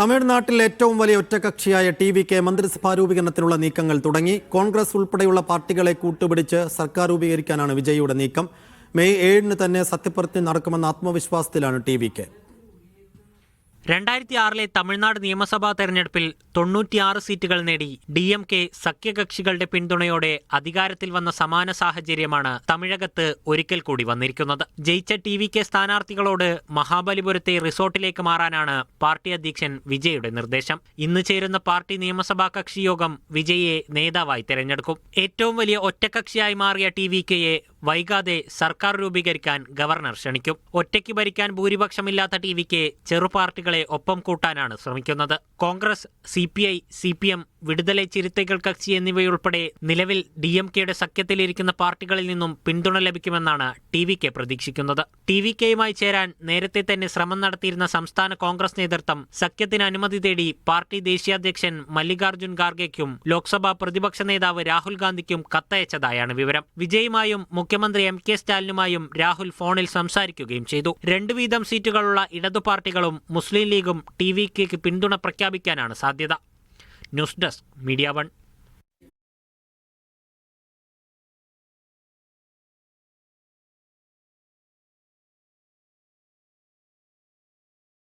തമിഴ്നാട്ടിൽ ഏറ്റവും വലിയ ഒറ്റകക്ഷിയായ ടി.വി.കെ മന്ത്രിസഭാ രൂപീകരണത്തിനുള്ള നീക്കങ്ങൾ തുടങ്ങി. കോൺഗ്രസ് ഉൾപ്പെടെയുള്ള പാർട്ടികളെ കൂട്ടുപിടിച്ച് സർക്കാർ രൂപീകരിക്കാനാണ് വിജയിയുടെ നീക്കം. മെയ് 7-ന് തന്നെ സത്യപ്രതിജ്ഞ നടക്കുമെന്ന ആത്മവിശ്വാസത്തിലാണ് ടി.വി.കെ. 2006 തമിഴ്നാട് നിയമസഭാ തെരഞ്ഞെടുപ്പിൽ 96 സീറ്റുകൾ നേടി DMK സഖ്യകക്ഷികളുടെ പിന്തുണയോടെ അധികാരത്തിൽ വന്ന സമാന സാഹചര്യമാണ് തമിഴകത്ത് ഒരിക്കൽ കൂടി വന്നിരിക്കുന്നത്. ജയിച്ച ടി.വി.കെ സ്ഥാനാർത്ഥികളോട് മഹാബലിപുരത്തെ റിസോർട്ടിലേക്ക് മാറാനാണ് പാർട്ടി അധ്യക്ഷൻ വിജയുടെ നിർദ്ദേശം. ഇന്ന് ചേരുന്ന പാർട്ടി നിയമസഭാ കക്ഷി യോഗം വിജയെ നേതാവായി തെരഞ്ഞെടുക്കും. ഏറ്റവും വലിയ ഒറ്റക്കക്ഷിയായി മാറിയ ടി.വി.കെയെ വൈകാതെ സർക്കാർ രൂപീകരിക്കാൻ ഗവർണർ ക്ഷണിക്കും. ഒറ്റയ്ക്ക് ഭരിക്കാൻ ഭൂരിപക്ഷമില്ലാത്ത ടി.വി.കെ ചെറുപാർട്ടികളെ ഒപ്പം കൂട്ടാനാണ് ശ്രമിക്കുന്നത്. കോൺഗ്രസ്, CPI, CPM, വിടുതലൈ ചിരുത്തകൾ കക്ഷി എന്നിവയുൾപ്പെടെ നിലവിൽ DMKയുടെ സഖ്യത്തിലിരിക്കുന്ന പാർട്ടികളിൽ നിന്നും പിന്തുണ ലഭിക്കുമെന്നാണ് ടി.വി.കെ പ്രതീക്ഷിക്കുന്നത്. ടി.വി.കെയുമായി ചേരാൻ നേരത്തെ തന്നെ ശ്രമം നടത്തിയിരുന്ന സംസ്ഥാന കോൺഗ്രസ് നേതൃത്വം സഖ്യത്തിന് അനുമതി തേടി പാർട്ടി ദേശീയാധ്യക്ഷൻ മല്ലികാർജുൻ ഖാർഗെയ്ക്കും ലോക്സഭാ പ്രതിപക്ഷ നേതാവ് രാഹുൽ ഗാന്ധിക്കും കത്തയച്ചതായാണ് വിവരം. വിജയുമായും മുഖ്യമന്ത്രി MK സ്റ്റാലിനുമായും രാഹുൽ ഫോണിൽ സംസാരിക്കുകയും ചെയ്തു. 2 വീതം സീറ്റുകളുള്ള ഇടതു പാർട്ടികളും മുസ്ലിം ലീഗും ടി.വി.കെക്ക് പിന്തുണ പ്രഖ്യാപിക്കാനാണ് സാധ്യത. News desk, media 1.